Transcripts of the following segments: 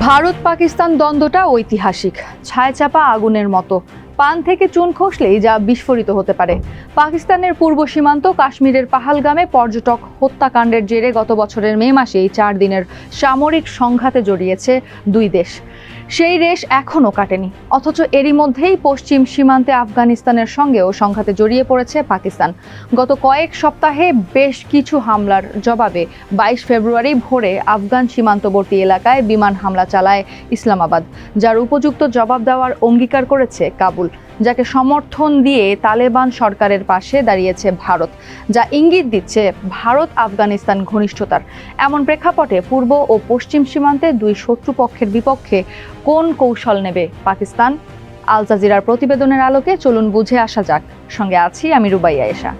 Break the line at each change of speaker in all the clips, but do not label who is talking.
ভারত পাকিস্তান দ্বন্দ্বটা ঐতিহাসিক, ছায়াচাপা আগুনের মতো। পান থেকে চুন খসলেই যা বিস্ফোরিত হতে পারে। পাকিস্তানের পূর্ব সীমান্ত কাশ্মীরের পাহালগামে পর্যটক হত্যাকাণ্ডের জেরে গত বছরের মে মাসেই 4 দিনের সামরিক সংঘাতে জড়িয়েছে দুই দেশ। সেই রেশ এখনও কাটেনি, অথচ এরই মধ্যেই পশ্চিম সীমান্তে আফগানিস্তানের সঙ্গেও সংঘাতে জড়িয়ে পড়েছে পাকিস্তান। গত কয়েক সপ্তাহে বেশ কিছু হামলার জবাবে 22 ফেব্রুয়ারি ভোরে আফগান সীমান্তবর্তী এলাকায় বিমান হামলা চালায় ইসলামাবাদ, যার উপযুক্ত জবাব দেওয়ার অঙ্গীকার করেছে কাবুল, যাকে সমর্থন দিয়ে তালেবান সরকারের পাশে দাঁড়িয়েছে ভারত, যা ইঙ্গিত দিচ্ছে ভারত আফগানিস্তান ঘনিষ্ঠতার। এমন প্রেক্ষাপটে পূর্ব ও পশ্চিম সীমান্তে দুই শত্রুপক্ষের বিপক্ষে কোন কৌশল নেবে পাকিস্তান? আল জাজিরার প্রতিবেদনের আলোকে চলুন বুঝে আসা যাক। সঙ্গে আছি আমি রুবাইয়া এশা।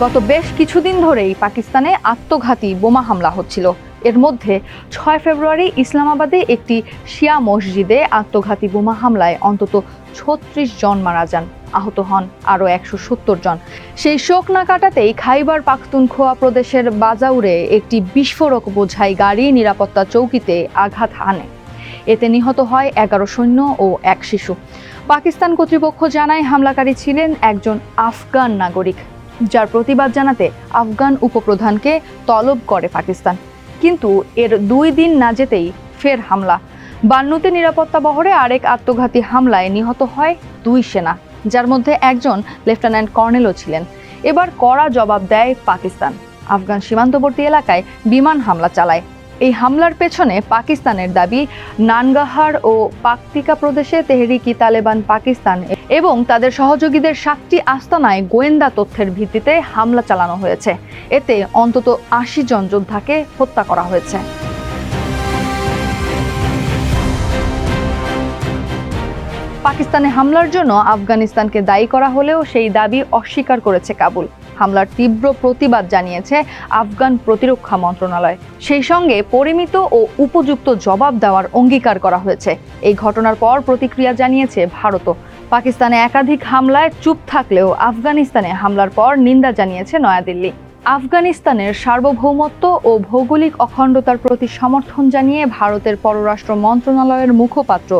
গত বেশ কিছুদিন ধরেই পাকিস্তানে আত্মঘাতী বোমা হামলা হচ্ছিল। এর মধ্যে 6 ফেব্রুয়ারি ইসলামাবাদে একটি শিয়া মসজিদে আত্মঘাতী বোমা হামলায় অন্তত 36 জন মারা যান, আহত হন আরও 170 জন। সেই শোক না কাটাতেই খাইবার পাখতুনখোয়া প্রদেশের বাজাউরে একটি বিস্ফোরক বোঝাই গাড়ি নিরাপত্তা চৌকিতে আঘাত হানে। এতে নিহত হয় 11 সৈন্য ও 1 শিশু। পাকিস্তান কর্তৃপক্ষ জানায় হামলাকারী ছিলেন একজন আফগান নাগরিক, যার প্রতিবাদ জানাতে আফগান উপপ্রধানকে তলব করে পাকিস্তান। কিন্তু এর 2 দিন না যেতেই ফের হামলা। বান্নুতে নিরাপত্তা বহরে আরেক আত্মঘাতী হামলায় নিহত হয় 2 সেনা, যার মধ্যে একজন লেফটেন্যান্ট কর্নেলও ছিলেন। এবার কড়া জবাব দেয় পাকিস্তান, আফগান সীমান্তবর্তী এলাকায় বিমান হামলা চালায়। এই হামলার পেছনে পাকিস্তানের দাবি নানগাহার ও পাকতিকা প্রদেশে তেহরিকি তালেবান পাকিস্তান এবং তাদের সহযোগীদের 7টি আস্তানায় গোয়েন্দা তথ্যের ভিত্তিতে হামলা চালানো হয়েছে। এতে অন্তত 80 জন যোদ্ধাকে হত্যা করা হয়েছে। পাকিস্তানে হামলার জন্য আফগানিস্তানকে দায়ী করা হলেও সেই দাবি অস্বীকার করেছে কাবুল। হামলার তীব্র প্রতিবাদ জানিয়েছে আফগান প্রতিরক্ষা মন্ত্রণালয়। সেই সঙ্গে পরিমিত ও উপযুক্ত জবাব দেওয়ার অঙ্গীকার করা হয়েছে। এই ঘটনার পর প্রতিক্রিয়া জানিয়েছে ভারতও। পাকিস্তানে একাধিক হামলায় চুপ থাকলেও আফগানিস্তানে হামলার পর নিন্দা জানিয়েছে নয়াদিল্লি। আফগানিস্তানের সার্বভৌমত্ব ও ভৌগোলিক অখণ্ডতার প্রতি সমর্থন জানিয়ে ভারতের পররাষ্ট্র মন্ত্রণালয়ের মুখপাত্র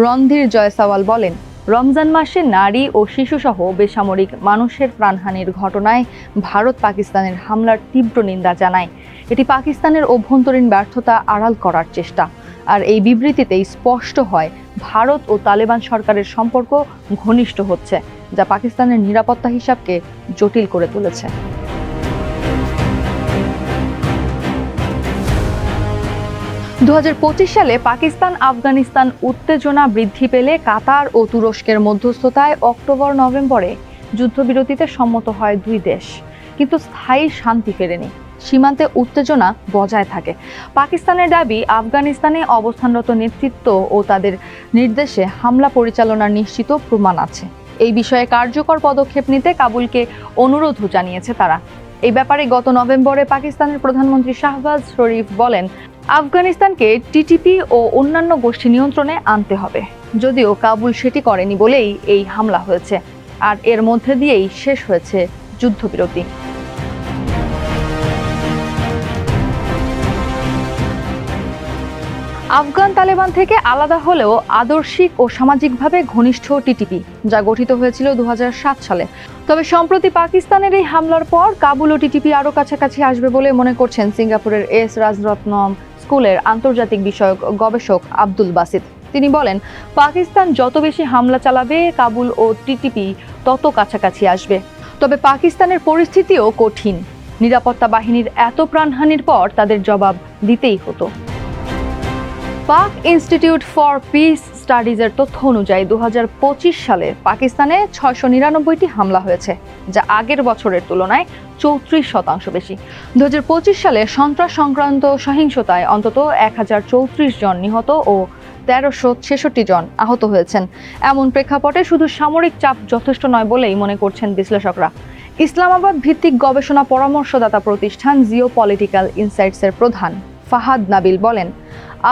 রণধীর জয়সওয়াল বলেন, রমজান মাসে নারী ও শিশুসহ বেসামরিক মানুষের প্রাণহানির ঘটনায় ভারত পাকিস্তানের হামলার তীব্র নিন্দা জানায়। এটি পাকিস্তানের অভ্যন্তরীণ ব্যর্থতা আড়াল করার চেষ্টা। আর এই বিবৃতিতেই স্পষ্ট হয় ভারত ও তালেবান সরকারের সম্পর্ক ঘনিষ্ঠ হচ্ছে, যা পাকিস্তানের নিরাপত্তা হিসাবকে জটিল করে তুলেছে। দু 2025 সালে পাকিস্তান আফগানিস্তান উত্তেজনা বৃদ্ধি পেলে কাতার ও তুরস্কের মধ্যস্থতায় অক্টোবর-নভেম্বরে যুদ্ধবিরতিতে সম্মত হয় দুই দেশ, কিন্তু স্থায়ী শান্তি ফেরেনি। সীমান্তে উত্তেজনা বজায় থাকে। পাকিস্তানের দাবি, আফগানিস্তানে অবস্থানরত নেতৃত্ব ও তাদের নির্দেশে হামলা পরিচালনার নিশ্চিত প্রমাণ আছে। এই বিষয়ে কার্যকর পদক্ষেপ নিতে কাবুলকে অনুরোধও জানিয়েছে তারা। এই ব্যাপারে গত নভেম্বরে পাকিস্তানের প্রধানমন্ত্রী শাহবাজ শরীফ বলেন, আফগানিস্তানকে টিটিপি ও অন্যান্য গোষ্ঠী নিয়ন্ত্রণে আনতে হবে। যদিও কাবুল সেটি করেনি বলেই এই হামলা হয়েছে, আর এর মধ্যে দিয়েই শেষ হয়েছে যুদ্ধবিরতি। আফগান তালেবান থেকে আলাদা হলেও আদর্শিক ও সামাজিকভাবে ঘনিষ্ঠ টিটিপি, যা গঠিত হয়েছিল 2007 সালে। তবে সম্প্রতি পাকিস্তানের এই হামলার পর কাবুল ও টিটিপি আরও কাছাকাছি আসবে বলে মনে করছেন সিঙ্গাপুরের এস রাজরত্নম স্কুলের আন্তর্জাতিক বিষয়ক গবেষক আব্দুল বাসিত। তিনি বলেন, পাকিস্তান যত বেশি হামলা চালাবে, কাবুল ও টিটিপি তত কাছাকাছি আসবে। তবে পাকিস্তানের পরিস্থিতিও কঠিন। নিরাপত্তা বাহিনীর এত প্রাণহানির পর তাদের জবাব দিতেই হতো। পাক ইনস্টিটিউট ফর পিস স্টাডিজের তথ্য অনুযায়ী 2025 সালে পাকিস্তানে 699টি হামলা হয়েছে, যা আগের বছরের তুলনায় 34% বেশি। 2025 সালে সন্ত্রাস সংক্রান্ত সহিংসতায় অন্তত 1034 জন নিহত ও 1366 জন আহত হয়েছেন। এমন প্রেক্ষাপটে শুধু সামরিক চাপ যথেষ্ট নয় বলেই মনে করছেন বিশ্লেষকরা। ইসলামাবাদ ভিত্তিক গবেষণা পরামর্শদাতা প্রতিষ্ঠান জিওপলিটিক্যাল ইনসাইটসের প্রধান ফাহাদ নাবিল বলেন,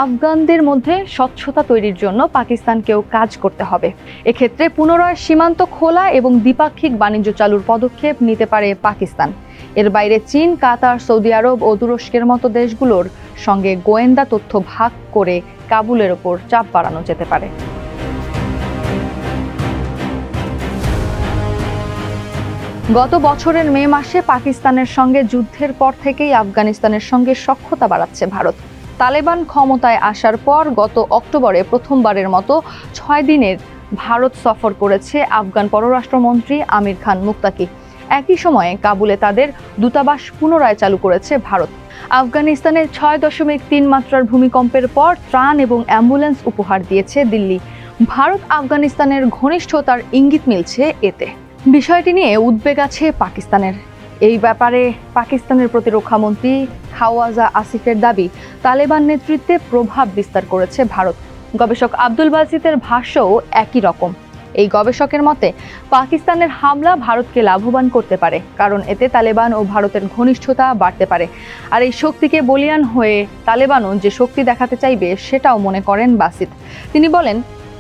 আফগানদের মধ্যে স্বচ্ছতা তৈরির জন্য পাকিস্তানকেও কাজ করতে হবে। এক্ষেত্রে পুনরায় সীমান্ত খোলা এবং দ্বিপাক্ষিক বাণিজ্য চালুর পদক্ষেপ নিতে পারে পাকিস্তান। এর বাইরে চীন, কাতার, সৌদি আরব ও তুরস্কের মতো দেশগুলোর সঙ্গে গোয়েন্দা তথ্য ভাগ করে কাবুলের ওপর চাপ বাড়ানো যেতে পারে। গত বছরের মে মাসে পাকিস্তানের সঙ্গে যুদ্ধের পর থেকেই আফগানিস্তানের সঙ্গে সখ্যতা বাড়াচ্ছে ভারত। তালেবান ক্ষমতায় আসার পর গত অক্টোবরে প্রথমবারের মতো 6 দিনের ভারত সফর করেছে আফগান পররাষ্ট্রমন্ত্রী আমির খান মুত্তাকি। একই সময়ে কাবুলে তাদের দূতাবাস পুনরায় চালু করেছে ভারত। আফগানিস্তানের 6.3 মাত্রার ভূমিকম্পের পর ত্রাণ এবং অ্যাম্বুলেন্স উপহার দিয়েছে দিল্লি। ভারত আফগানিস্তানের ঘনিষ্ঠতার ইঙ্গিত মিলছে এতে। বিষয়টি নিয়ে উদ্বেগ আছে পাকিস্তানের। এই ব্যাপারে পাকিস্তানের প্রতিরক্ষামন্ত্রী খাওয়াজা আসিফের দাবি, তালেবান নেতৃত্বে প্রভাব বিস্তার করেছে ভারত। গবেষক আব্দুল বাসিতের ভাষ্যও একই রকম। এই গবেষকের মতে পাকিস্তানের হামলা ভারতকে লাভবান করতে পারে, কারণ এতে তালেবান ও ভারতের ঘনিষ্ঠতা বাড়তে পারে। আর এই শক্তিকে বলিয়ান হয়ে তালেবানও যে শক্তি দেখাতে চাইবে সেটাও মনে করেন বাসিত। তিনি বলেন,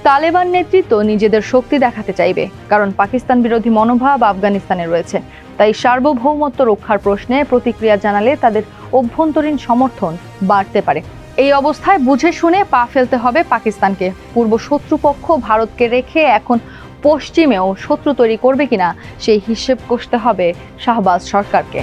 তালেবান নেতৃত্ব নিজেদের শক্তি দেখাতে চাইবে, কারণ পাকিস্তান বিরোধী মনোভাব আফগানিস্তানে রয়েছে। তাই সার্বভৌমত্ব রক্ষার প্রশ্নে প্রতিক্রিয়া জানালে তাদের অভ্যন্তরীণ সমর্থন বাড়তে পারে। এই অবস্থায় বুঝে শুনে পা ফেলতে হবে পাকিস্তানকে। পূর্ব শত্রুপক্ষ ভারতকে রেখে এখন পশ্চিমেও শত্রু তৈরি করবে কিনা সেই হিসেব কষতে হবে শাহবাজ সরকারকে।